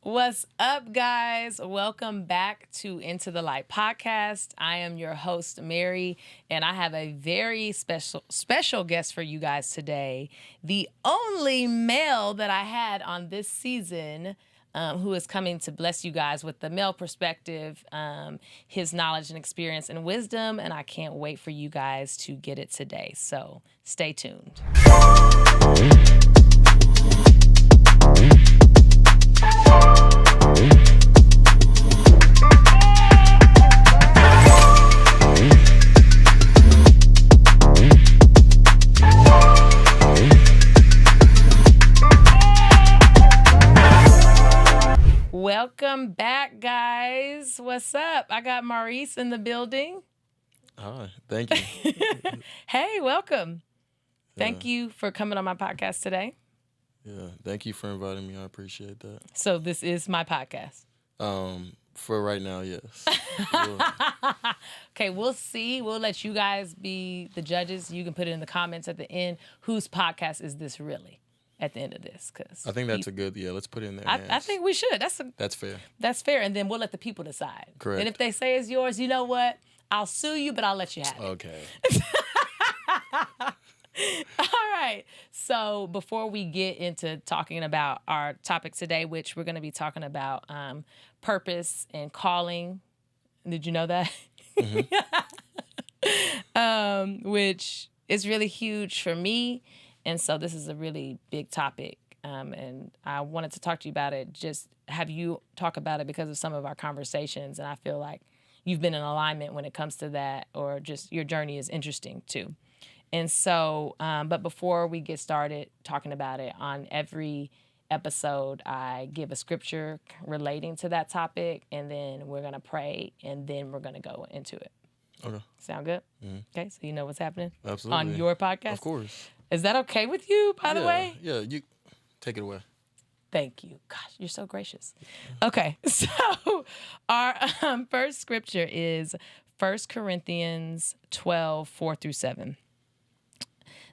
What's up, guys? Welcome back to Into the Light podcast. I am your host, Mary, and I have a very special guest for you guys today. The only male that I had on this season who is coming to bless you guys with the male perspective, his knowledge and experience and wisdom, and I can't wait for you guys to get it today. So stay tuned. Welcome back, guys. What's up? I got Maurice in the building. Hi, thank you. Hey, welcome. Thank you for coming on my podcast today. Yeah, thank you for inviting me. I appreciate that. So this is my podcast. For right now, yes. Okay, we'll see. We'll let you guys be the judges. You can put it in the comments at the end. Whose podcast is this really? At the end of this, because I think that's a good. Yeah, let's put it in there. I think we should. That's fair. That's fair, and then we'll let the people decide. Correct. And if they say it's yours, you know what? I'll sue you, but I'll let you have it. Okay. All right. So before we get into talking about our topic today, which we're going to be talking about purpose and calling. Did you know that? Mm-hmm. Which is really huge for me. And so this is a really big topic. And I wanted to talk to you about it, just have you talk about it because of some of our conversations. And I feel like you've been in alignment when it comes to that, or just your journey is interesting too. And so, but before we get started talking about it, on every episode, I give a scripture relating to that topic, and then we're going to pray, and then we're going to go into it. Okay. Sound good? Mm-hmm. Okay, so you know what's happening? Absolutely. On your podcast? Of course. Is that okay with you, by the way? Yeah, you take it away. Thank you. Gosh, you're so gracious. Okay, so our first scripture is 1 Corinthians 12, 4-7.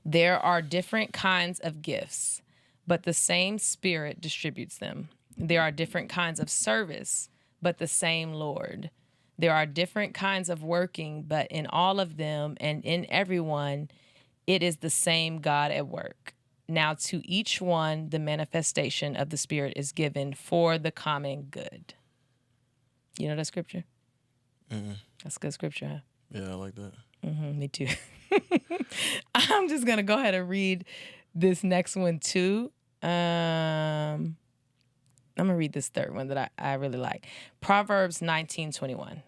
There are different kinds of gifts, but the same Spirit distributes them. There are different kinds of service, but the same Lord. There are different kinds of working, but in all of them and in everyone, it is the same God at work. Now to each one, the manifestation of the Spirit is given for the common good. You know that scripture? Mm-hmm. That's good scripture, huh? Yeah, I like that. Mm-hmm, me too. I'm just going to go ahead and read this next one too. I'm going to read this third one that I really like. Proverbs 19:21.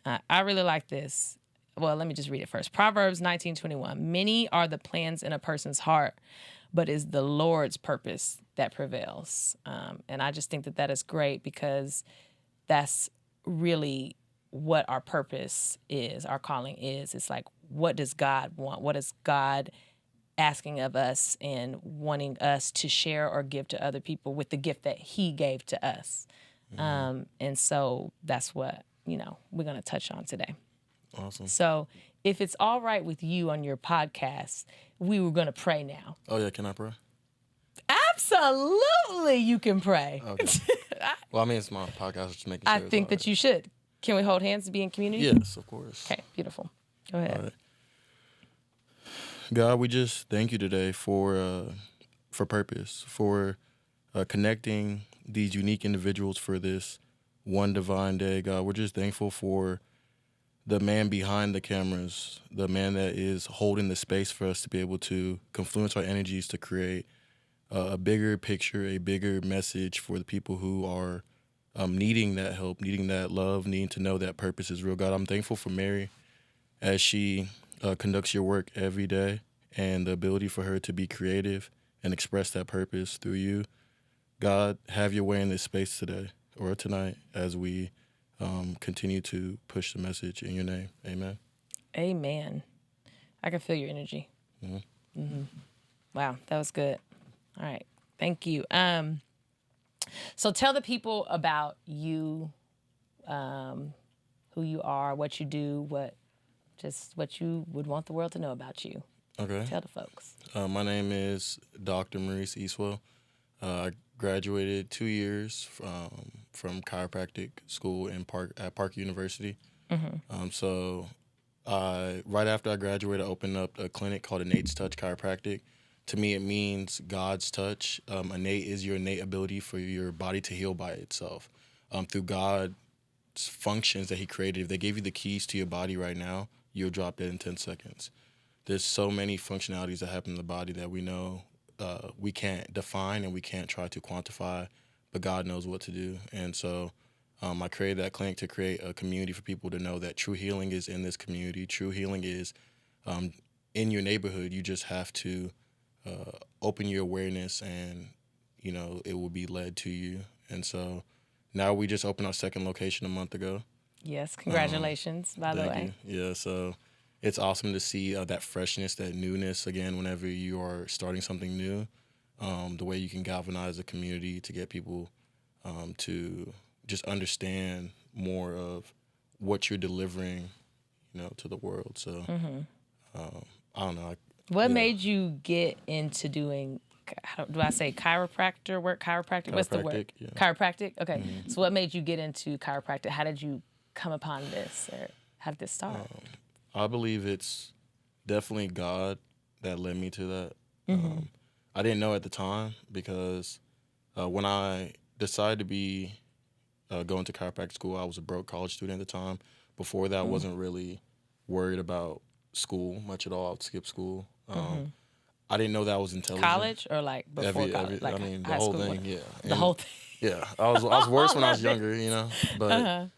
I really like this. Well, let me just read it first. Proverbs 19:21. Many are the plans in a person's heart, but it's the Lord's purpose that prevails. And I just think that is great, because that's really what our purpose is, our calling is. It's like, what does God want? What is God asking of us and wanting us to share or give to other people with the gift that he gave to us? Mm-hmm. And so that's what, we're going to touch on today. Awesome. So if it's all right with you on your podcast, we were going to pray now. Oh, yeah. Can I pray? Absolutely, you can pray. Okay. Well, I mean, it's my podcast. Just making sure I think that you should. Can we hold hands to be in community? Yes, of course. Okay, beautiful. Go ahead. All right. God, we just thank you today for purpose, for connecting these unique individuals for this one divine day. God, we're just thankful for the man behind the cameras, the man that is holding the space for us to be able to confluence our energies to create a bigger picture, a bigger message for the people who are needing that help, needing that love, needing to know that purpose is real. God, I'm thankful for Mary as she conducts your work every day, and the ability for her to be creative and express that purpose through you. God, have your way in this space today or tonight as we continue to push the message in your name. Amen. Amen. I can feel your energy. Mm-hmm. Mm-hmm. Wow, that was good. All right. Thank you. So tell the people about you, who you are, what you do, what you would want the world to know about you. Okay. Tell the folks. My name is Dr. Maurice Isuo. I graduated 2 years from chiropractic school at Park University. So right after I graduated, I opened up a clinic called Innate's Touch Chiropractic. To me, it means God's touch. Innate is your innate ability for your body to heal by itself through God's functions that He created. If they gave you the keys to your body right now, you'll drop dead in 10 seconds. There's so many functionalities that happen in the body that we know we can't define and we can't try to quantify, but God knows what to do. And so I created that clinic to create a community for people to know that true healing is in this community. True healing is in your neighborhood. You just have to open your awareness, and it will be led to you. And so now we just opened our second location a month ago. Yes, congratulations, by the way. Thank you. Yeah, so it's awesome to see that freshness, that newness again whenever you are starting something new. The way you can galvanize a community to get people to just understand more of what you're delivering, to the world. So I don't know. What made you get into doing? Do I say chiropractor work? Chiropractic? What's the word? Yeah. Chiropractic. Okay. So what made you get into chiropractic? How did you come upon this, or how did this start? I believe it's definitely God that led me to that. I didn't know at the time because when I decided to be going to chiropractic school, I was a broke college student at the time. Before that, I wasn't really worried about school much at all. I'd skip school. I didn't know that I was intelligent. College or like before college? Like I mean, the high whole school? thing, yeah. The whole thing. Yeah, I was worse when I was younger, but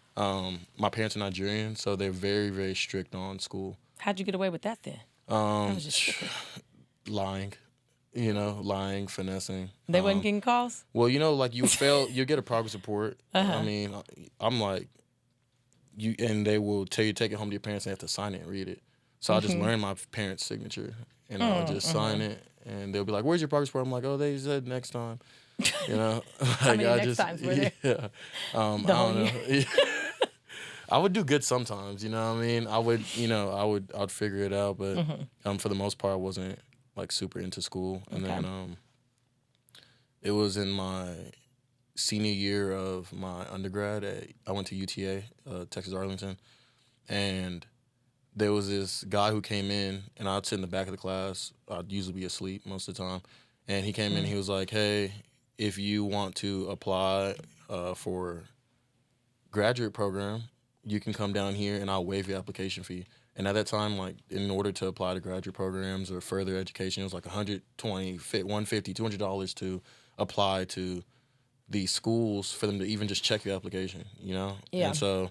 my parents are Nigerian, so they're very, very strict on school. How'd you get away with that then? That was just Lying, finessing. They wasn't getting calls? Well, like you fail, you'll get a progress report. I mean, I'm like, and they will tell you take it home to your parents and have to sign it and read it. So I just learned my parents' signature, and I'll just sign it, and they'll be like, "Where's your progress report?" I'm like, "Oh, they said next time." How many next times were there? Yeah. I don't know. I would do good sometimes, what I mean? I would, I'd figure it out, but for the most part, I wasn't like super into school. And then it was in my senior year of my undergrad. I went to UTA, Texas Arlington, and there was this guy who came in, and I'd sit in the back of the class. I'd usually be asleep most of the time. And he came in, he was like, "Hey, if you want to apply for graduate program, you can come down here and I'll waive your application fee." And at that time, like, in order to apply to graduate programs or further education, it was like $120, $150, $200 to apply to these schools for them to even just check your application, Yeah. And so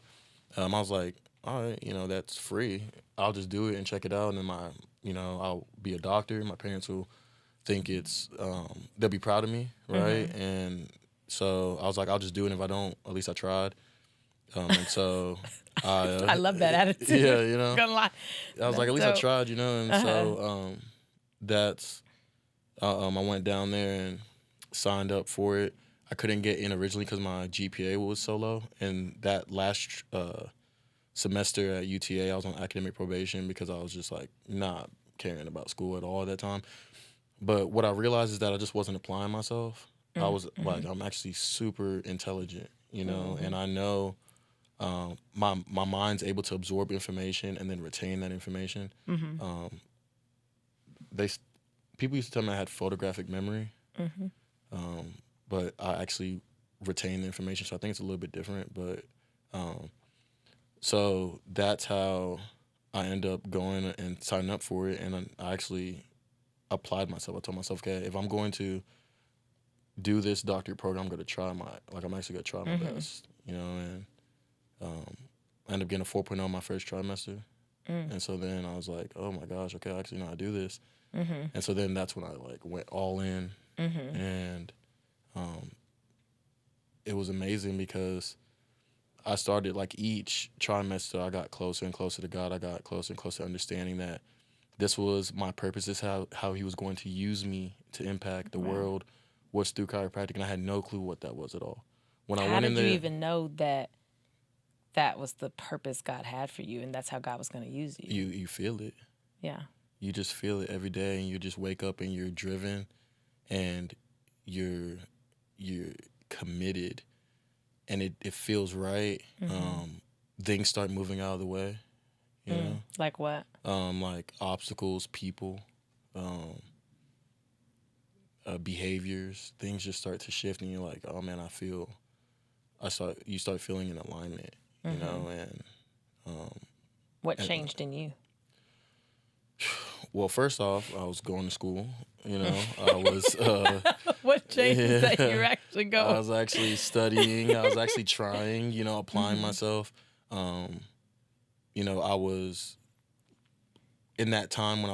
I was like, all right, that's free. I'll just do it and check it out. And then I'll be a doctor. My parents will think they'll be proud of me, right? And so I was like, I'll just do it. And if I don't, at least I tried. And so I love that attitude. Yeah, Gonna lie. I was like, at least I tried, And so that's I went down there and signed up for it. I couldn't get in originally because my GPA was so low. And that last semester at UTA, I was on academic probation because I was just like not caring about school at all at that time. But what I realized is that I just wasn't applying myself. I was like, I'm actually super intelligent, and I know my mind's able to absorb information and then retain that information. People used to tell me I had photographic memory, but I actually retain the information. So I think it's a little bit different. But so that's how I end up going and signing up for it, and I actually applied myself. I told myself, okay, if I'm going to do this doctorate program, I'm actually gonna try my best, and I ended up getting a 4.0 my first trimester. And so then I was like, oh my gosh, okay, I actually know how to do this. And so then that's when I like went all in, and it was amazing because I started, like, each trimester I got closer and closer to God. I got closer and closer to understanding that this was my purpose. This is how he was going to use me to impact the world, was through chiropractic, and I had no clue what that was at all. When I went in there, how did you even know that that was the purpose God had for you and that's how God was going to use you? You feel it. Yeah. You just feel it every day, and you just wake up and you're driven, and you're you're committed and it feels right, things start moving out of the way, you know? Like what? Like obstacles, people, behaviors, things just start to shift, and you're like, oh man, you start feeling in alignment, you know, and What changed in you? well, first off, I was going to school, you know, I was, What changed is that you're actually I going? was actually studying, I was actually trying, you know, applying myself, you know, I was, in that time when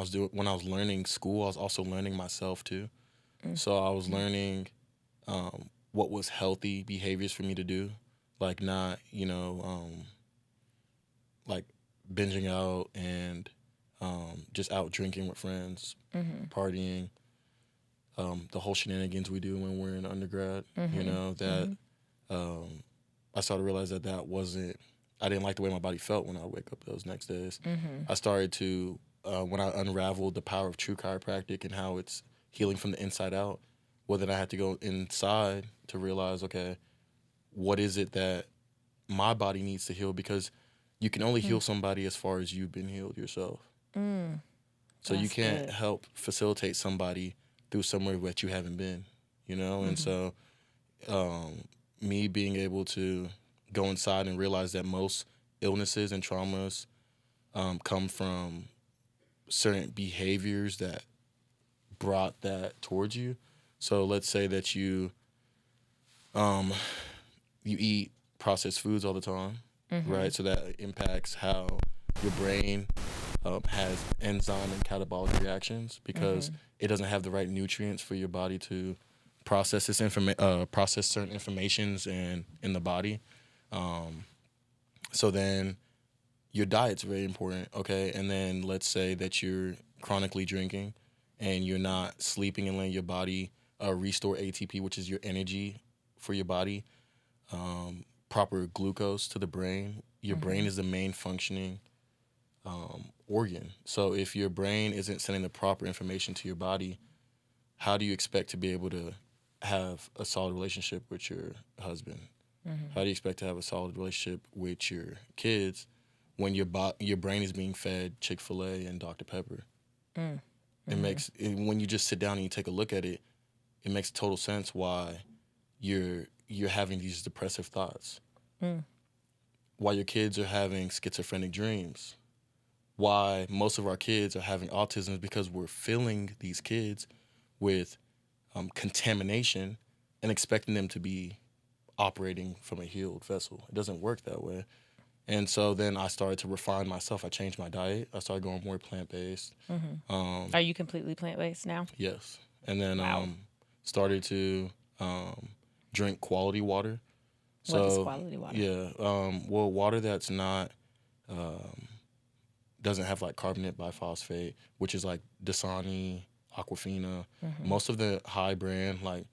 I was learning school, I was also learning myself too. So I was learning what was healthy behaviors for me to do, like not, you know, like binging out and just out drinking with friends, partying, the whole shenanigans we do when we're in undergrad. You know that I started to realize that wasn't. I didn't like the way my body felt when I wake up those next days. I started to when I unraveled the power of true chiropractic and how it's healing from the inside out. Well, then I had to go inside to realize, okay, what is it that my body needs to heal? Because you can only heal somebody as far as you've been healed yourself. So you can't help facilitate somebody through somewhere that you haven't been, you know? And so me being able to go inside and realize that most illnesses and traumas come from certain behaviors that brought that towards you. So let's say that you eat processed foods all the time, right? So that impacts how your brain has enzyme and catabolic reactions because it doesn't have the right nutrients for your body to process process certain informations in the body. So then your diet's very important, okay? And then let's say that you're chronically drinking and you're not sleeping and letting your body restore ATP, which is your energy for your body, proper glucose to the brain. Your brain is the main functioning organ. So if your brain isn't sending the proper information to your body, how do you expect to be able to have a solid relationship with your husband? How do you expect to have a solid relationship with your kids when your brain is being fed Chick-fil-A and Dr. Pepper? When you just sit down and you take a look at it, it makes total sense why you're having these depressive thoughts. Why your kids are having schizophrenic dreams. Why most of our kids are having autism is because we're filling these kids with contamination and expecting them to be operating from a healed vessel. It doesn't work that way. And so then I started to refine myself. I changed my diet. I started going more plant-based. Are you completely plant-based now? Yes. And then started to drink quality water. What is quality water? Yeah. Well, water that's not, doesn't have like carbonate biphosphate, which is like Dasani, Aquafina. Most of the high brand, like,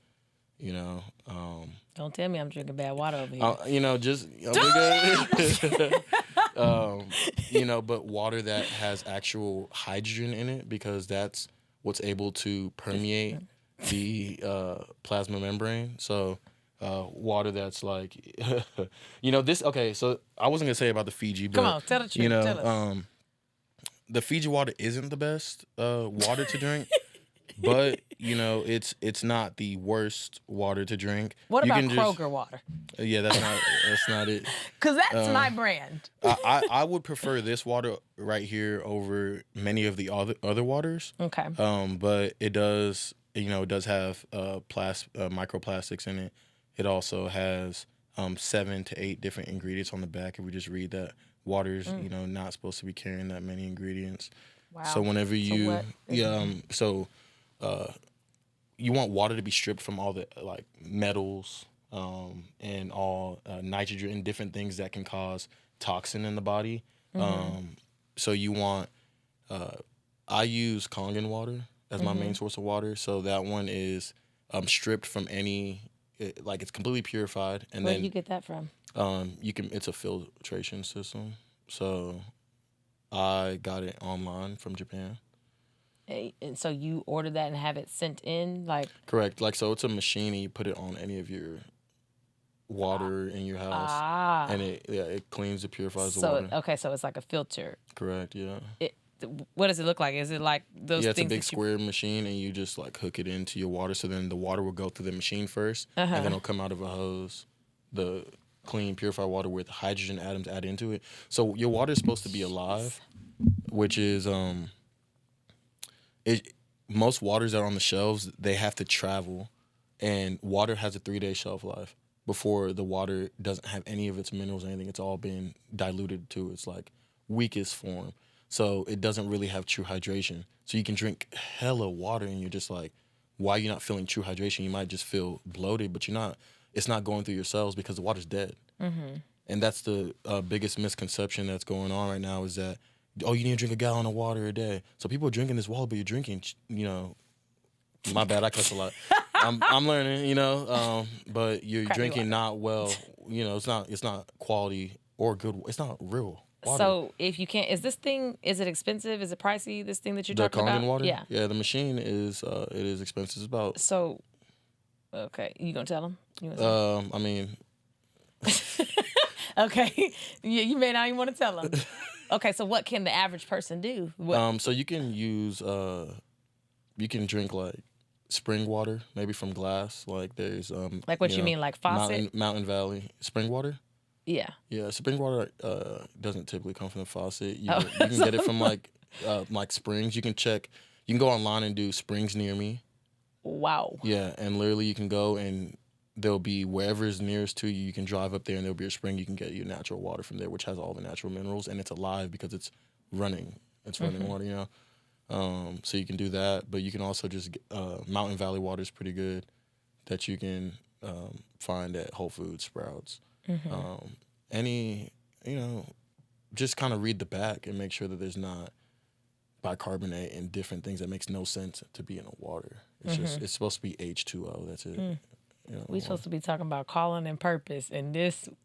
you know. Don't tell me I'm drinking bad water over here. You know, just, you know, but water that has actual hydrogen in it because that's what's able to permeate the plasma membrane. So water that's like, you know, this, okay, so I wasn't going to say about the Fiji, but, Come on, tell the truth. you know, Tell us. The Fiji water isn't the best water to drink, but, you know, it's not the worst water to drink. What You about can Kroger water? Yeah, that's not it. Because that's my brand. I would prefer this water right here over many of the other waters. Okay. But it does, you know, it does have microplastics in it. It also has 7 to 8 different ingredients on the back. If we just read that, water's you know not supposed to be carrying that many ingredients. Wow. So whenever you you want water to be stripped from all the like metals and all nitrogen and different things that can cause toxin in the body. So you want I use Kangen water as my main source of water. So that one is stripped from any like it's completely purified. And Where then do you get that from? It's a filtration system. So I got it online from Japan. And so you order that and have it sent in, like. Correct. Like, so it's a machine, and you put it on any of your water in your house, and it cleans, it purifies the water. Okay, so it's like a filter. Correct. Yeah. What does it look like? Is it like those Yeah, it's a things big that square machine, and you just like hook it into your water. So then the water will go through the machine first, and then it'll come out of a hose, the clean, purified water with hydrogen atoms added into it. So your water is supposed to be alive, which is most waters that are on the shelves, they have to travel, and water has a 3-day shelf life before the water doesn't have any of its minerals or anything. It's all been diluted to its like weakest form. So it doesn't really have true hydration. So you can drink hella water and you're just like, why are you not feeling true hydration? You might just feel bloated, but you're not. It's not going through your cells because the water's dead. And that's the biggest misconception that's going on right now is that, oh, you need to drink a gallon of water a day. So people are drinking this water, but you're drinking, my bad, I cuss a lot. I'm learning, but you're drinking not well. It's not quality or good. It's not real water. So if you can't, is it expensive? Is it pricey? This thing that you're talking Kangen about? water? Yeah. Yeah, the machine is it is expensive. It's about. So, okay, you gonna tell them? I mean. Okay, you may not even want to tell them. Okay, so what can the average person do? So you can use you can drink like spring water, maybe from glass. Like there's like what you mean, like faucet? Mountain Valley spring water. Yeah. Yeah, spring water doesn't typically come from the faucet. You can get it from like springs. You can go online and do springs near me. Wow. Yeah, and literally you can go and there'll be wherever is nearest to you. You can drive up there and there'll be a spring. You can get your natural water from there, which has all the natural minerals and it's alive because it's running. It's running water, so you can do that, but you can also just Mountain Valley water is pretty good that you can find at Whole Foods, Sprouts. Just kind of read the back and make sure that there's not bicarbonate and different things that makes no sense to be in the water. It's just it's supposed to be H2O. That's it. We're supposed to be talking about calling and purpose, and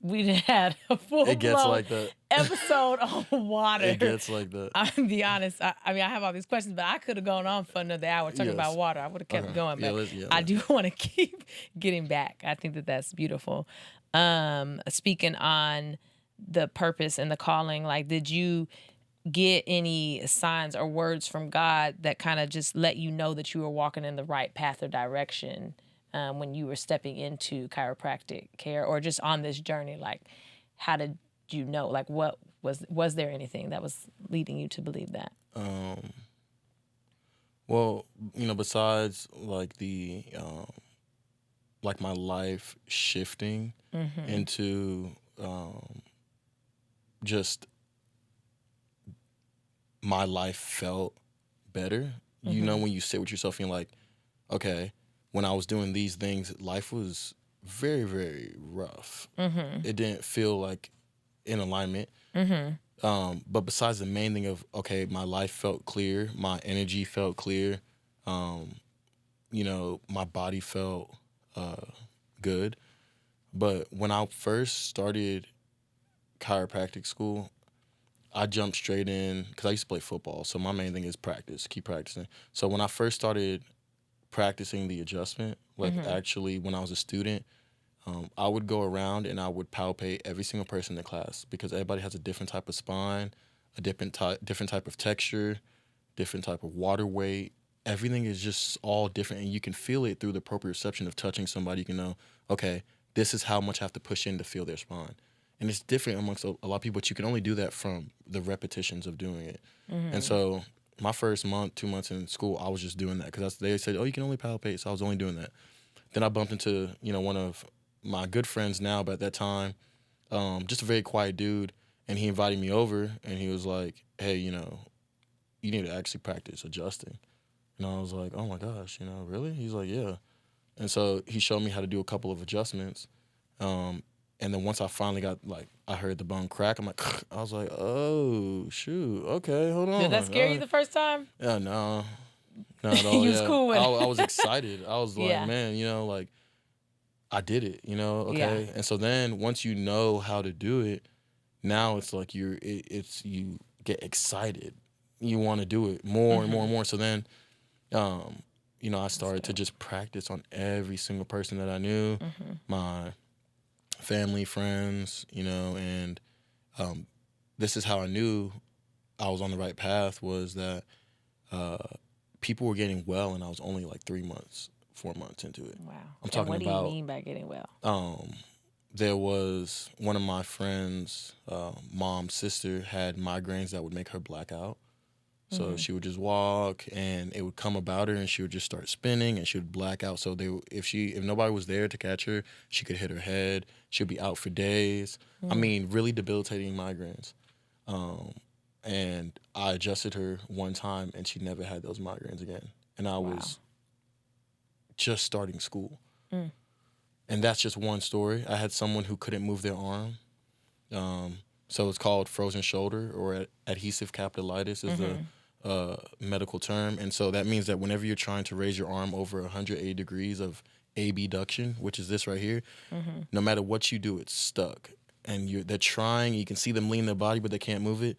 we done had a full It gets like that. Episode on water. It gets like that. I'm gonna be honest. I mean, I have all these questions, but I could have gone on for another hour talking about water. I would have kept going, but I do want to keep getting back. I think that's beautiful. Speaking on the purpose and the calling, like, did you get any signs or words from God that kind of just let you know that you were walking in the right path or direction when you were stepping into chiropractic care, or just on this journey? Like, how did you know? Like, what was there anything that was leading you to believe that? Well, besides like the like my life shifting into just my life felt better. When you sit with yourself and you're like, okay, when I was doing these things, life was very, very rough. It didn't feel like in alignment. But besides the main thing of, okay, my life felt clear, my energy felt clear, my body felt good. But when I first started chiropractic school, I jumped straight in because I used to play football. So my main thing is practice, keep practicing. So when I first started practicing the adjustment, like actually when I was a student, I would go around and I would palpate every single person in the class because everybody has a different type of spine, a different type of texture, different type of water weight. Everything is just all different, and you can feel it through the proprioception of touching somebody. You can know, okay, this is how much I have to push in to feel their spine. And it's different amongst a lot of people, but you can only do that from the repetitions of doing it. And so my first 2 months in school, I was just doing that because they said, oh, you can only palpate, so I was only doing that. Then I bumped into, one of my good friends now, but at that time, just a very quiet dude, and he invited me over, and he was like, hey, you need to actually practice adjusting. And I was like, oh my gosh, really? He's like, yeah. And so he showed me how to do a couple of adjustments. And then once I finally got, I heard the bone crack, I'm like, I was like, oh, shoot, okay, hold on. Did that scare you the first time? Yeah, no. Not at all. You was cool with it. I was excited. I was like, man, I did it, okay? Yeah. And so then once you know how to do it, now it's like you get excited you want to do it more and more and more. So then, I started to just practice on every single person that I knew, my family, friends, and this is how I knew I was on the right path, was that people were getting well, and I was only like 3 months, 4 months into it. Wow. I'm talking what about. What do you mean by getting well? There was one of my friends' mom's sister had migraines that would make her black out. So she would just walk, and it would come about her, and she would just start spinning, and she would black out. So if nobody was there to catch her, she could hit her head. She'd be out for days. I mean, really debilitating migraines. And I adjusted her one time, and she never had those migraines again. And I was just starting school. And that's just one story. I had someone who couldn't move their arm. So it's called frozen shoulder, or adhesive capsulitis is the medical term. And so that means that whenever you're trying to raise your arm over 180 degrees of abduction, which is this right here, no matter what you do, it's stuck. And they're trying. You can see them lean their body, but they can't move it.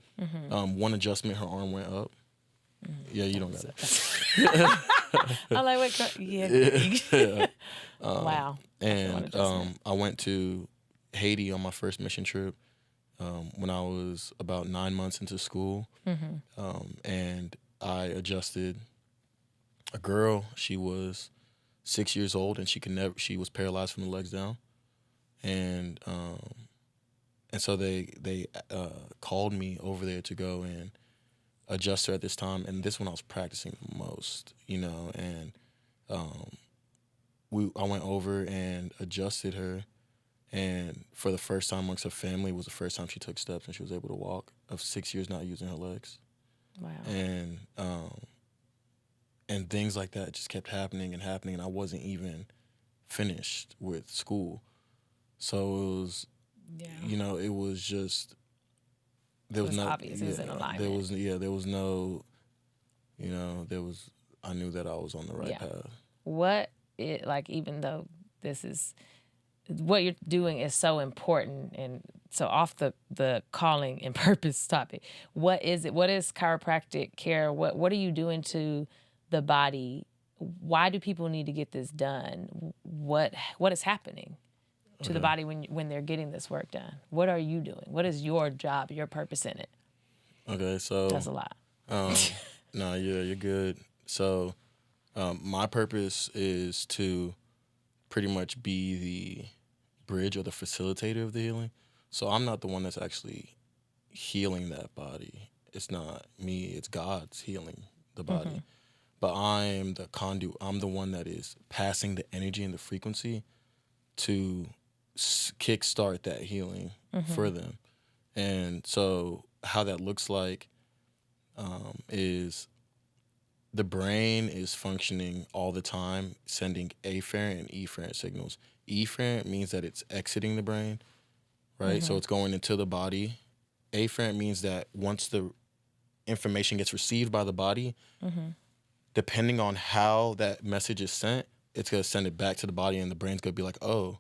One adjustment, her arm went up. Yeah, you don't got it. I'm like, wait, yeah. Wow. And I went to Haiti on my first mission trip when I was about 9 months into school. And I adjusted a girl. She was 6 years old, and she was paralyzed from the legs down. And so they called me over there to go and adjust her at this time. And this one I was practicing the most, and I went over and adjusted her, and for the first time amongst her family, it was the first time she took steps and she was able to walk, of 6 years not using her legs. Wow. And things like that just kept happening, and I wasn't even finished with school. So it was, it was just, there was no obvious. It was in alignment. There was no, I knew that I was on the right path. Even though this is, what you're doing is so important and so off the calling and purpose topic, what is it? What is chiropractic care? What are you doing to the body? Why do people need to get this done? What is happening to the body when they're getting this work done? What are you doing? What is your job, your purpose in it? Okay, so that's a lot. No, you're good. So my purpose is to pretty much be the bridge or the facilitator of the healing. So I'm not the one that's actually healing that body. It's not me, it's God's healing the body. But I'm the conduit. I'm the one that is passing the energy and the frequency to kickstart that healing for them. And so how that looks like is the brain is functioning all the time, sending afferent and efferent signals. Efferent means that it's exiting the brain, right? So it's going into the body. Afferent means that once the information gets received by the body, depending on how that message is sent, it's going to send it back to the body, and the brain's going to be like, oh,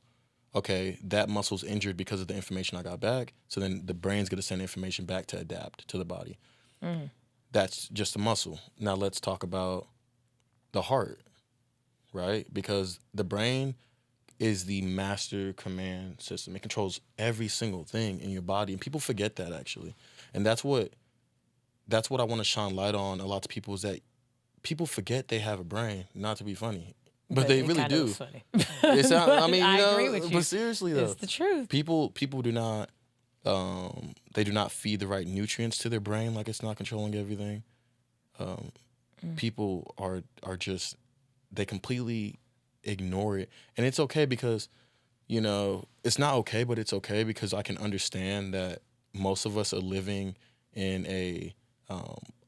okay, that muscle's injured because of the information I got back. So then the brain's going to send information back to adapt to the body. That's just a muscle. Now let's talk about the heart, right? Because the brain is the master command system. It controls every single thing in your body, and people forget that, actually. And that's what I want to shine light on a lot to people, is that people forget they have a brain. Not to be funny, but they really do. Funny. I agree with you. But seriously though, it's the truth. People do not. They do not feed the right nutrients to their brain, like it's not controlling everything. People are just, they completely ignore it. And it's okay, because, it's not okay, but it's okay, because I can understand that most of us are living in a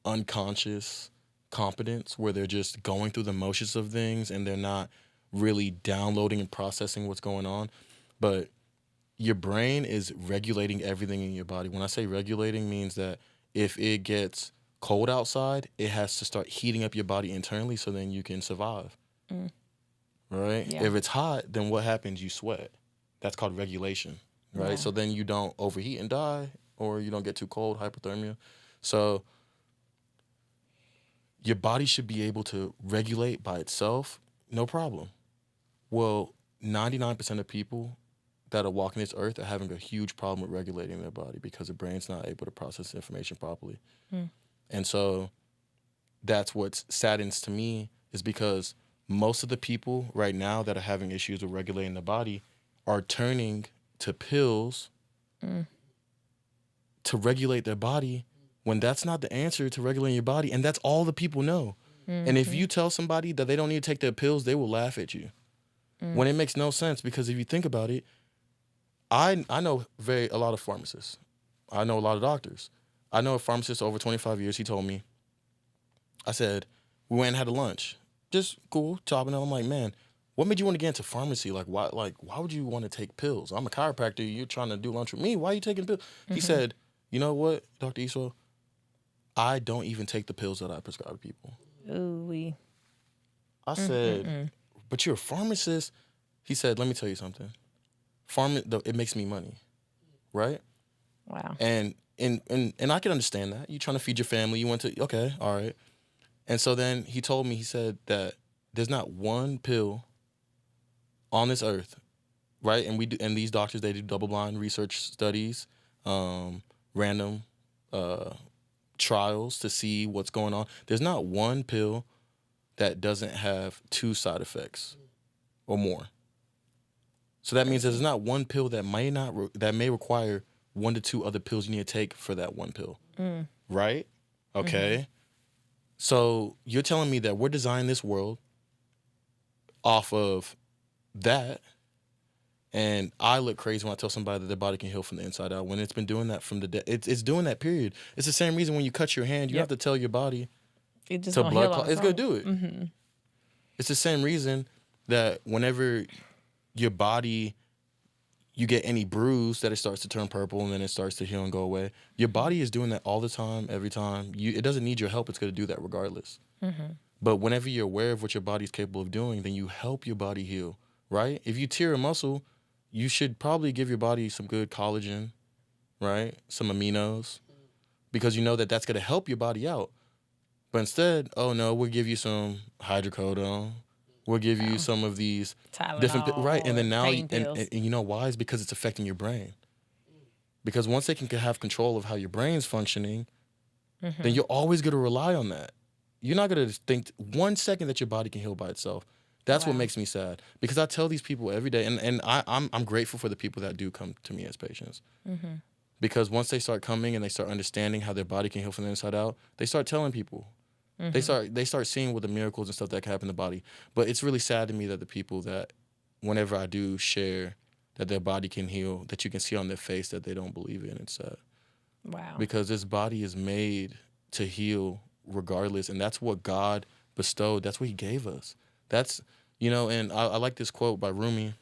unconscious competence where they're just going through the motions of things and they're not really downloading and processing what's going on. But your brain is regulating everything in your body. When I say regulating, means that if it gets cold outside, it has to start heating up your body internally so then you can survive. Right? Yeah. If it's hot, then what happens? You sweat. That's called regulation, right? Yeah. So then you don't overheat and die, or you don't get too cold, hypothermia. So your body should be able to regulate by itself, no problem. Well, 99% of people that are walking this earth are having a huge problem with regulating their body because the brain's not able to process information properly. And so that's what saddens to me, is because most of the people right now that are having issues with regulating the body are turning to pills to regulate their body, when that's not the answer to regulating your body, and that's all the people know. And if you tell somebody that they don't need to take their pills, they will laugh at you. When it makes no sense, because if you think about it, I know a lot of pharmacists. I know a lot of doctors. I know a pharmacist over 25 years. He told me, I said, we went and had a lunch. Just cool, chopping up. I'm like, man, what made you want to get into pharmacy? Why would you want to take pills? I'm a chiropractor. You're trying to do lunch with me. Why are you taking pills? He said, you know what, Dr. Isuo? I don't even take the pills that I prescribe to people. Ooh-wee. I said, but you're a pharmacist. He said, let me tell you something. It makes me money, right? Wow. And I can understand that. You're trying to feed your family. You went to, okay, all right. And so then he told me, he said that there's not one pill on this earth, right? And these doctors, they do double-blind research studies, random trials to see what's going on. There's not one pill that doesn't have 2 side effects or more. So that means there's not one pill that may require 1 to 2 other pills you need to take for that one pill, right? Okay. So you're telling me that we're designing this world off of that, and I look crazy when I tell somebody that their body can heal from the inside out, when it's been doing that from the it's doing that, period. It's the same reason when you cut your hand, you have to tell your body It just to gonna blood heal on clot. its It's going to own. do it. It's the same reason that whenever your body, you get any bruise, that it starts to turn purple and then it starts to heal and go away. Your body is doing that all the time, every time. It doesn't need your help. It's going to do that regardless. But whenever you're aware of what your body's capable of doing, then you help your body heal, right? If you tear a muscle, you should probably give your body some good collagen, right? Some aminos, because you know that that's going to help your body out. But instead, oh no, we'll give you some hydrocodone. We'll give you some of these different, Tylenol, right? And then now, pain pills. and you know why? It's because it's affecting your brain. Because once they can have control of how your brain's functioning, then you're always going to rely on that. You're not going to think 1 second that your body can heal by itself. That's what makes me sad. Because I tell these people every day, and I'm grateful for the people that do come to me as patients. Because once they start coming and they start understanding how their body can heal from the inside out, they start telling people. They start seeing what the miracles and stuff that can happen in the body. But it's really sad to me that the people that, whenever I do share that their body can heal, that you can see on their face that they don't believe it. It's sad. Wow. Because this body is made to heal regardless, and that's what God bestowed. That's what He gave us. That's, and I like this quote by Rumi,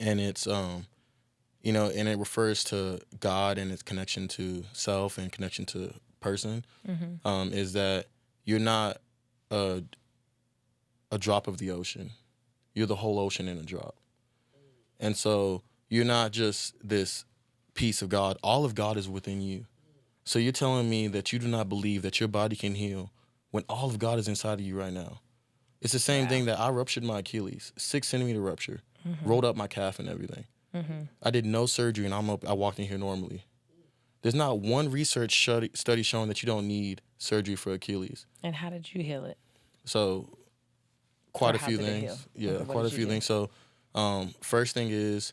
and it's and it refers to God and its connection to self and connection to person. Is that you're not a drop of the ocean. You're the whole ocean in a drop. And so you're not just this piece of God. All of God is within you. So you're telling me that you do not believe that your body can heal when all of God is inside of you right now. It's the same thing that I ruptured my Achilles, 6-centimeter rupture, rolled up my calf and everything. I did no surgery, and I walked in here normally. There's not one research study showing that you don't need surgery for Achilles. And how did you heal it? So quite Or a how few did it heal? things. Yeah, Okay, what quite a did you few do? things. So first thing is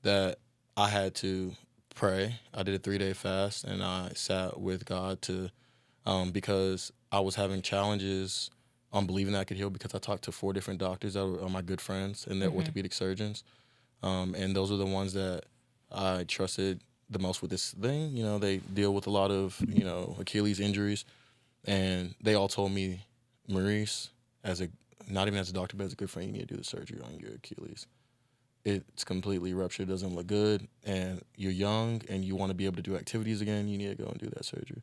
that I had to pray. I did a 3-day fast, and I sat with God because I was having challenges on believing that I could heal, because I talked to 4 different doctors that were my good friends, and they're orthopedic surgeons. And those are the ones that I trusted the most with this thing. They deal with a lot of, Achilles injuries. And they all told me, Maurice, not even as a doctor, but as a good friend, you need to do the surgery on your Achilles. It's completely ruptured, doesn't look good, and you're young and you want to be able to do activities again, you need to go and do that surgery.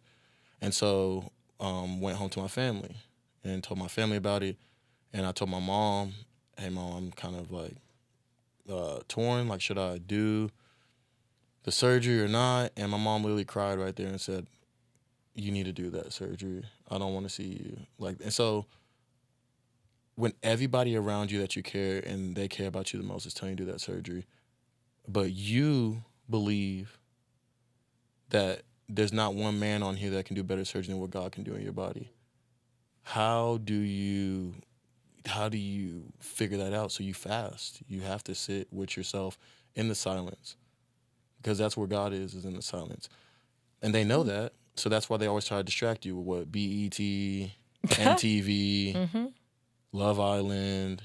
And so went home to my family and told my family about it. And I told my mom, hey, Mom, I'm kind of like torn. Like, should I do the surgery or not? And my mom literally cried right there and said, you need to do that surgery. I don't want to see you like. And so when everybody around you that you care and they care about you the most is telling you to do that surgery, but you believe that there's not one man on here that can do better surgery than what God can do in your body. How do you figure that out? So you fast. You have to sit with yourself in the silence, because that's where God is in the silence. And they know that. So that's why they always try to distract you with what? BET, MTV, Love Island,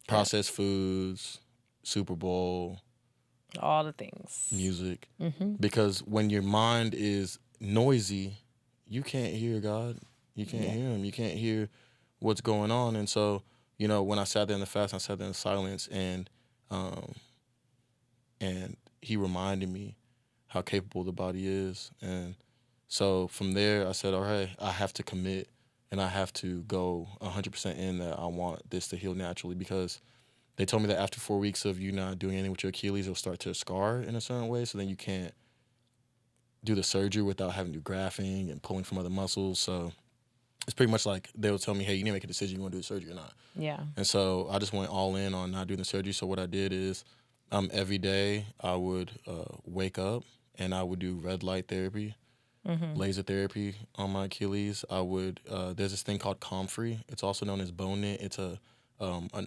processed foods, Super Bowl, all the things, music. Because when your mind is noisy, you can't hear God. You can't hear him. You can't hear what's going on. And so, you know, when I sat there in the fast, I sat there in silence, and he reminded me how capable the body is. And so from there, I said, all right, I have to commit, and I have to go 100% in that I want this to heal naturally, because they told me that after 4 weeks of you not doing anything with your Achilles, it'll start to scar in a certain way. So then you can't do the surgery without having to do grafting and pulling from other muscles. So it's pretty much like they will tell me, hey, you need to make a decision, you want to do the surgery or not. Yeah. And so I just went all in on not doing the surgery. So what I did is every day I would wake up and I would do red light therapy, laser therapy on my Achilles. I would, there's this thing called comfrey. It's also known as bone knit. It's an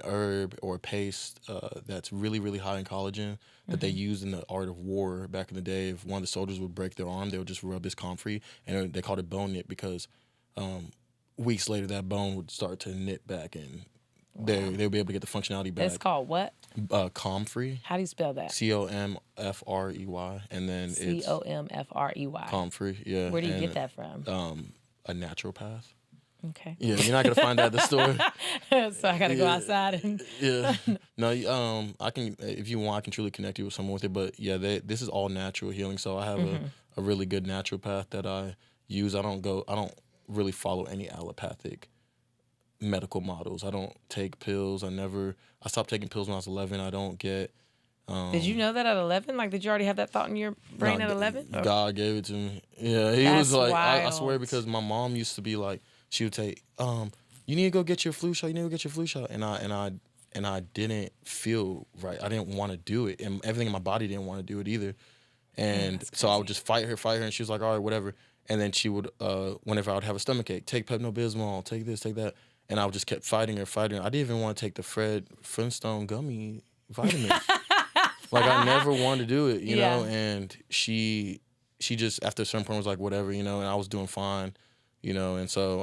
herb or a paste that's really, really high in collagen that they used in the art of war back in the day. If one of the soldiers would break their arm, they would just rub this comfrey, and they called it bone knit because weeks later that bone would start to knit back, and they'll be able to get the functionality back. It's called what? Comfrey. How do you spell that? COMFREY, and then it's COMFREY. Comfrey. Yeah. Where do you get that from? A naturopath. Okay. Yeah, you're not gonna find that at the store. So I gotta go outside and. Yeah. No, I can, if you want, I can truly connect you with someone with it. But yeah, this is all natural healing. So I have a really good naturopath that I use. I don't really follow any allopathic medical models. I don't take pills. I stopped taking pills when I was 11. I don't get. Did you know that at 11? Like, did you already have that thought in your brain at 11? God gave it to me. Yeah, he was like, I swear, because my mom used to be like, she would say, you need to go get your flu shot. You need to go get your flu shot. And I didn't feel right. I didn't want to do it. And everything in my body didn't want to do it either. And so I would just fight her. And she was like, all right, whatever. And then she would, whenever I would have a stomachache, take Pepto-Bismol, take this, take that. And I would just kept fighting her. I didn't even want to take the Fred Flintstone gummy vitamins. Like, I never wanted to do it, you know? And she just, after a certain point, was like, whatever, you know? And I was doing fine, you know? And so,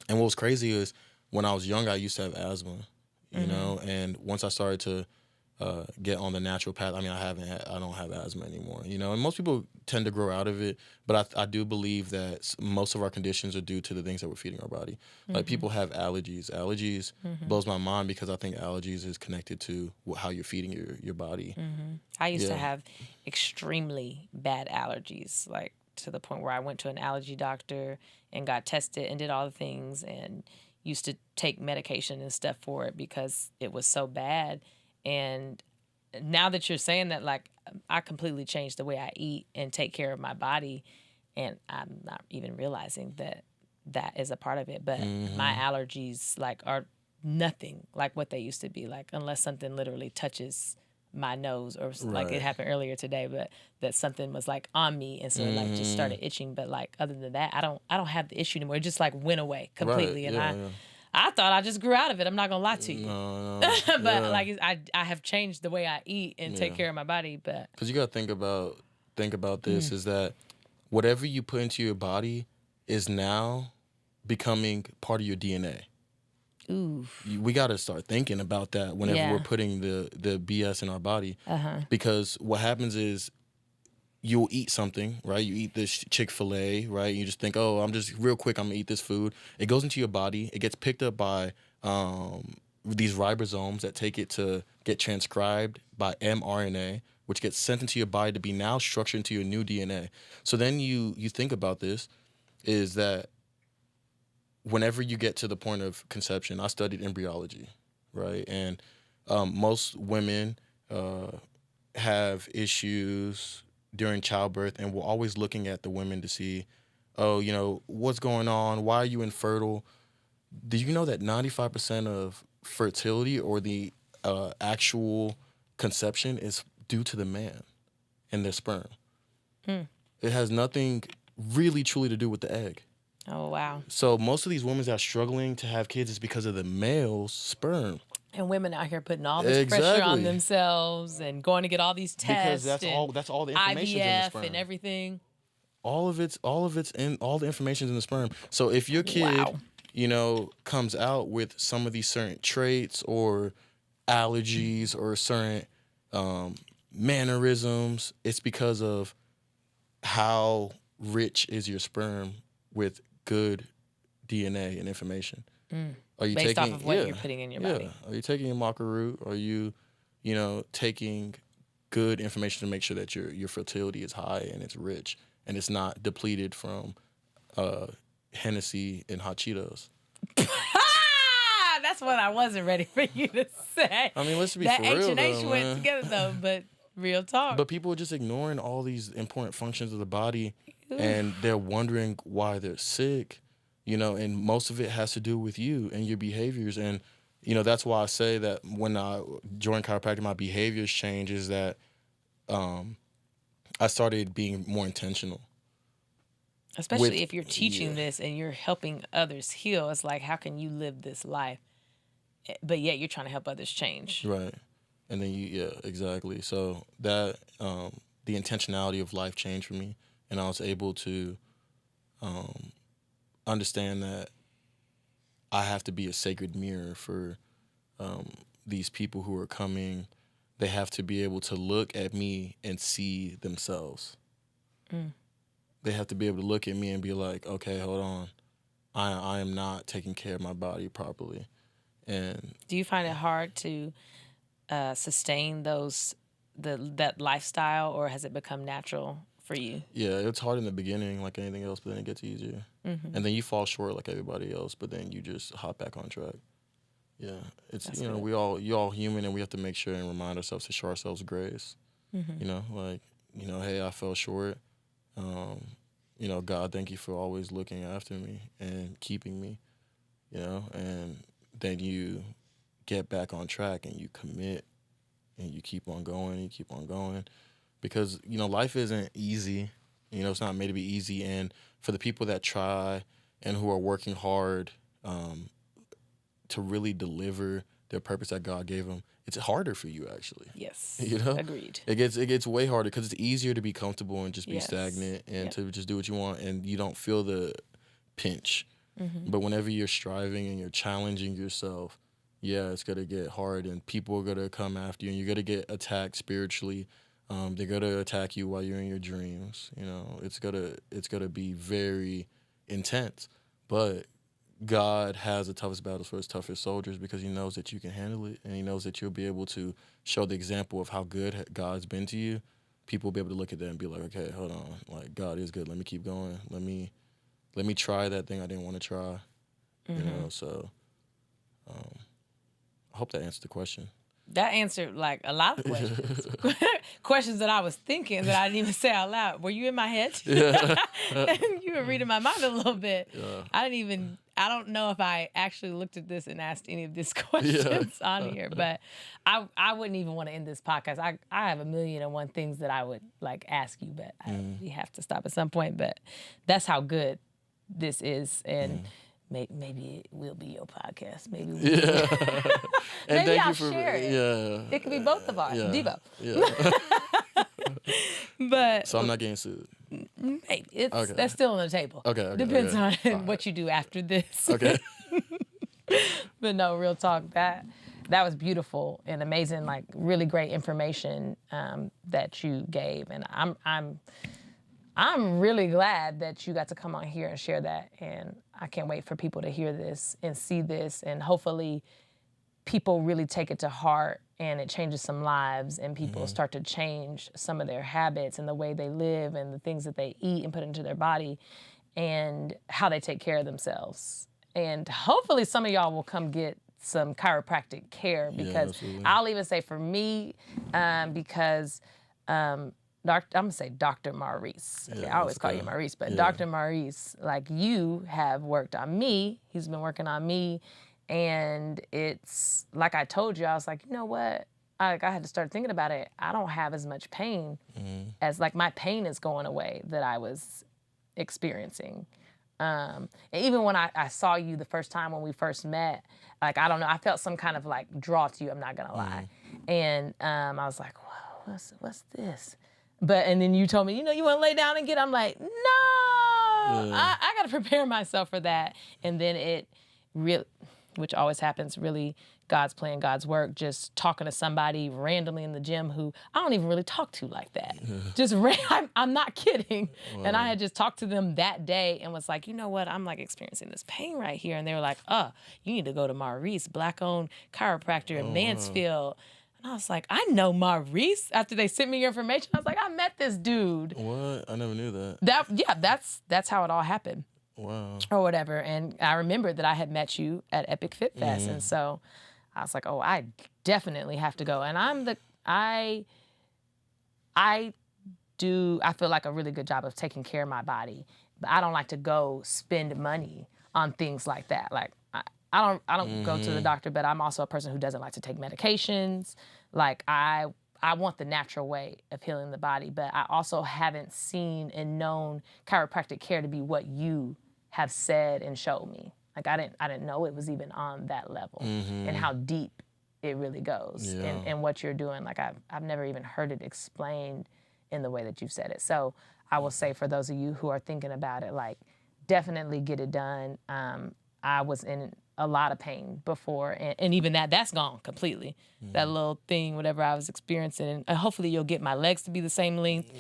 and what was crazy is when I was young, I used to have asthma, you know? And once I started to get on the natural path, I mean, I don't have asthma anymore, you know? And most people tend to grow out of it, but I do believe that most of our conditions are due to the things that we're feeding our body. Like, people have allergies. Allergies blows my mind, because I think allergies is connected to how you're feeding your body. I used to have extremely bad allergies, like to the point where I went to an allergy doctor and got tested and did all the things, and used to take medication and stuff for it because it was so bad. And now that you're saying that, like, I completely changed the way I eat and take care of my body, and I'm not even realizing that is a part of it. But my allergies, like, are nothing like what they used to be, like, unless something literally touches my nose, or like it happened earlier today, but that something was like on me, and so it like just started itching. But like, other than that, I don't have the issue anymore. It just like went away completely. And I thought I just grew out of it. I'm not gonna lie to you. No, but like, I have changed the way I eat and take care of my body. But because you gotta think about this, is that whatever you put into your body is now becoming part of your DNA. ooh, We got to start thinking about that whenever we're putting the BS in our body. Because what happens is, you'll eat something, right? You eat this Chick-fil-A, right? You just think, oh, I'm just real quick, I'm gonna eat this food. It goes into your body. It gets picked up by these ribosomes that take it to get transcribed by mRNA, which gets sent into your body to be now structured into your new DNA. So then you think about this, is that whenever you get to the point of conception, I studied embryology, right? And most women have issues during childbirth, and we're always looking at the women to see oh, what's going on? Why are you infertile? Do you know that 95% of fertility or the actual conception is due to the man and their sperm? It has nothing really truly to do with the egg. Oh, wow. So most of these women that are struggling to have kids is because of the male's sperm. And women out here putting all this pressure on Exactly. themselves and going to get all these tests. Because that's all the information in the IVF sperm. and everything. All the information's in the sperm. So if your kid, comes out with some of these certain traits or allergies or certain mannerisms, it's because of how rich is your sperm with good DNA and information. Are you Based taking off of what you're putting in your body. Are you taking a maca root? Are you, taking good information to make sure that your fertility is high and it's rich and it's not depleted from Hennessy and hot Cheetos? That's what I wasn't ready for you to say. I mean, let's be that for real, H and H though, went man. together though, but real talk. But people are just ignoring all these important functions of the body, and they're wondering why they're sick, and most of it has to do with you and your behaviors. And, that's why I say that when I joined chiropractic, my behaviors changed is that I started being more intentional. Especially if you're teaching this and you're helping others heal. It's like, how can you live this life? But yet you're trying to help others change. Right. And then exactly. So that, the intentionality of life changed for me. And I was able to understand that I have to be a sacred mirror for these people who are coming. They have to be able to look at me and see themselves. They have to be able to look at me and be like, okay, hold on. I am not taking care of my body properly. And do you find it hard to sustain that lifestyle, or has it become natural for you? Yeah, it's hard in the beginning like anything else, but then it gets easier. And then you fall short like everybody else, but then you just hop back on track. Yeah, it's That's we all human, and we have to make sure and remind ourselves to show ourselves grace. Hey, I fell short. God, thank you for always looking after me and keeping me. And then you get back on track and you commit and you keep on going, because life isn't easy. It's not made to be easy, and for the people that try and who are working hard to really deliver their purpose that God gave them, it's harder for you actually. Yes. Agreed. It gets way harder because it's easier to be comfortable and just be stagnant and to just do what you want, and you don't feel the pinch. But whenever you're striving and you're challenging yourself, it's gonna get hard, and people are gonna come after you, and you're gonna get attacked spiritually. They're gonna attack you while you're in your dreams. It's gonna be very intense. But God has the toughest battles for his toughest soldiers, because he knows that you can handle it, and he knows that you'll be able to show the example of how good God's been to you. People will be able to look at that and be like, okay, hold on, like God is good. Let me keep going. Let me try that thing I didn't want to try. So I hope that answered the question. That answered like a lot of questions. Questions that I was thinking that I didn't even say out loud. Were you in my head? Yeah. You were reading my mind a little bit. Yeah. I don't know if I actually looked at this and asked any of these questions on here, but I wouldn't even want to end this podcast. I have 1,000,001 things that I would like ask you, but we have to stop at some point. But that's how good this is, and maybe it will be your podcast. Maybe And maybe thank I'll you for share it. Yeah. It could be both of ours. Yeah. Devo. Yeah. But So I'm not getting sued. hey, Okay. that's still on the table. Okay. Depends on All what right. you do after this. Okay. But no, real talk. That was beautiful and amazing. Like really great information that you gave, and I'm really glad that you got to come on here and share that. And I can't wait for people to hear this and see this, and hopefully people really take it to heart and it changes some lives, and people start to change some of their habits and the way they live and the things that they eat and put into their body and how they take care of themselves. And hopefully some of y'all will come get some chiropractic care, because absolutely. I'll even say for me, because I'm gonna say Dr. Maurice. Okay, Yeah, I always that's call you good. Maurice, but Yeah. Dr. Maurice, like you have worked on me. He's been working on me, and it's like I told you, I was like, you know what? I had to start thinking about it. I don't have as much pain as like my pain is going away that I was experiencing. And even when I saw you the first time when we first met, like, I don't know, I felt some kind of like draw to you, I'm not gonna lie. And I was like, whoa, what's this? And then you told me, you want to lay down and get, I'm like, no, I got to prepare myself for that. And then it really, which always happens, really God's plan, God's work, just talking to somebody randomly in the gym who I don't even really talk to like that. Just I'm not kidding. Wow. And I had just talked to them that day and was like, you know what? I'm like experiencing this pain right here. And they were like, you need to go to Maurice, Black-owned chiropractor in Mansfield. And I was like, I know Maurice. After they sent me your information, I was like, I met this dude. What? I never knew that. That's how it all happened. Wow. Or whatever. And I remembered that I had met you at Epic Fit Fest. And so I was like, I definitely have to go. And I feel like a really good job of taking care of my body, but I don't like to go spend money on things like that. Like I don't go to the doctor, but I'm also a person who doesn't like to take medications. Like I want the natural way of healing the body, but I also haven't seen and known chiropractic care to be what you have said and showed me. Like I didn't know it was even on that level and how deep it really goes and what you're doing. Like I've never even heard it explained in the way that you've said it. So I will say for those of you who are thinking about it, like definitely get it done. I was in a lot of pain before, and even that's gone completely. That little thing, whatever I was experiencing, and hopefully you'll get my legs to be the same length.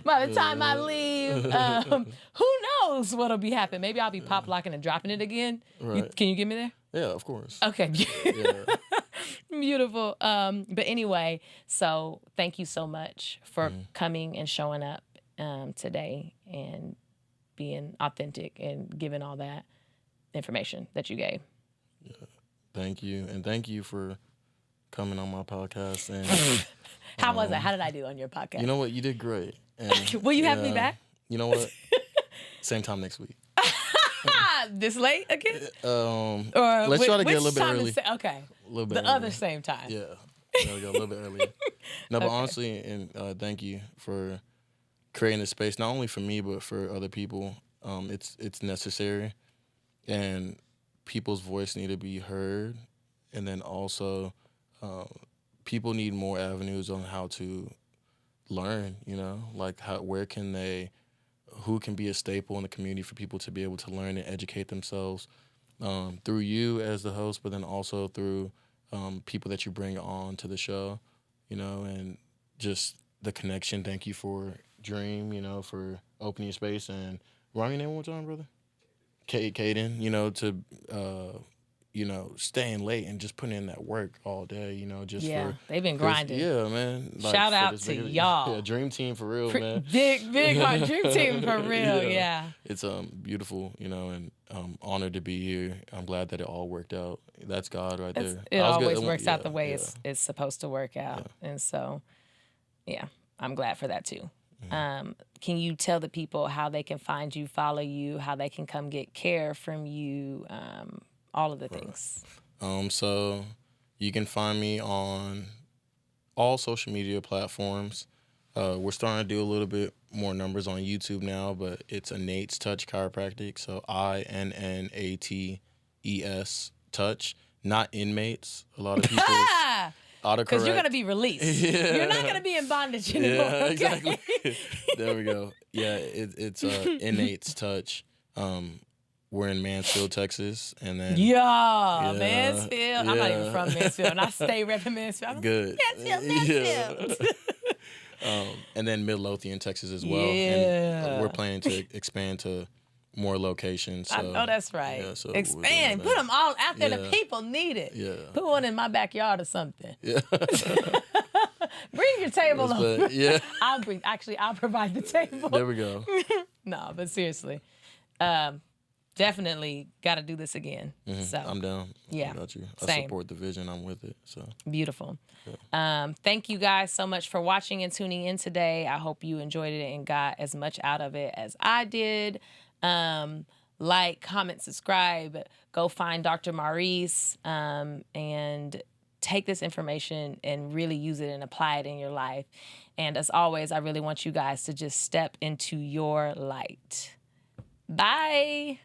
By the time I leave, who knows what'll be happening? Maybe I'll be pop locking and dropping it again. Right. Can you get me there? Yeah, of course. Okay. Yeah. Beautiful. But anyway, so thank you so much for coming and showing up today and being authentic and giving all that information that you gave. Yeah. Thank you. And thank you for coming on my podcast. And How was it? How did I do on your podcast? you know what? You did great. And, Will you have me back? You know what? Same time next week. This late again? Or Or let's try to get a little bit time early. Okay. A little bit The early. other same time. Yeah. Gotta go a little bit earlier. No, but Okay. honestly, and thank you for creating this space, not only for me, but for other people. It's necessary. And people's voice need to be heard. And then also, people need more avenues on how to learn, like who can be a staple in the community for people to be able to learn and educate themselves through you as the host, but then also through people that you bring on to the show, and just the connection. Thank you for Dream, for opening your space. And remind your name one more time, brother? Caden, to staying late and just putting in that work all day, they've been grinding. Yeah, man. Like, Shout out to y'all. Yeah, Dream Team for real, man. Big heart, Dream Team for real, yeah. It's beautiful, and I'm honored to be here. I'm glad that it all worked out. That's God right there. It always works out the way it's supposed to work out. Yeah. And so, I'm glad for that too. Can you tell the people how they can find you, follow you, how they can come get care from you, all of the things? So you can find me on all social media platforms. We're starting to do a little bit more numbers on YouTube now, but it's Innates Touch Chiropractic. So INNATES Touch, not inmates. A lot of people autocorrect. Because you're going to be released. Yeah. You're not going to be in bondage anymore. Yeah, Okay? exactly. There we go. Yeah, it's Innates Touch. We're in Mansfield, Texas, and then Mansfield. I'm not even from Mansfield, and I stay repping Mansfield. Good. Mansfield. And then Midlothian, Texas as well. Yeah. And we're planning to expand to more locations. So, I know that's right. Yeah, so expand. Put them all out there. The people need it. Yeah. Put one in my backyard or something. Yeah. Bring your table over. Yeah. I'll provide the table. There we go. No, but seriously. definitely got to do this again. So I'm down. Yeah. I got you. I Same. support the vision. I'm with it. So beautiful. Thank you guys so much for watching and tuning in today. I hope you enjoyed it and got as much out of it as I did. Like, comment, subscribe. Go find Dr. Maurice and take this information and really use it and apply it in your life. And as always, I really want you guys to just step into your light. Bye.